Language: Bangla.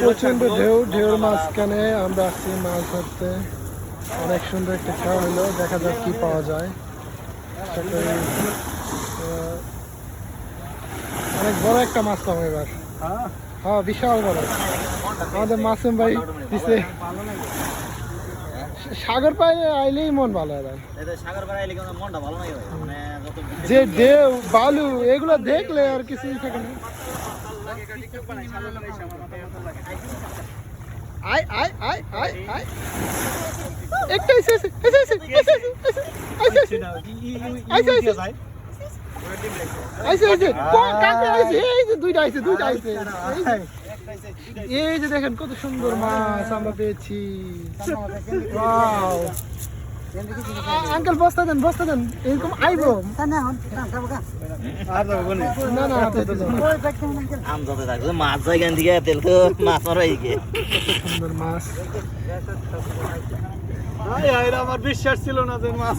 প্রচন্ড ঢেউ, ঢেউর মাঝখানে আমরা আসছি মাছ ধরতে। অনেক সুন্দর একটা খেলা হলো, দেখা যাক কি পাওয়া যায়। আশা করি অনেক বড় একটা মাছ পাবো এবার। হ্যাঁ, বিশাল বড়। আমাদের মাসুম ভাই দিছে। সাগর পায়ে আইলেই মন ভালো হয়। যে ঢেউ বালু এগুলো দেখলে আর কিছুই থাকে না। আয় আয় আয় আয় আয় একটা এসে এসে এসে এসে এসে এসে এসে আইছে আইছে আইছে আইছে কাকে আইছে? এই যে দুইটা আইছে, দুইটা আইছে। এই যে দেখেন কত সুন্দর মাছ আমরা পেয়েছি। ওয়াও! আঙ্কেল বস্তা দেন, বস্তা দেন, এরকম আইবো না না মাছ জায়গা দিকে তেল তো মাছ মারাই সুন্দর মাছ। আমার বিশ্বাস ছিল না যে মাছ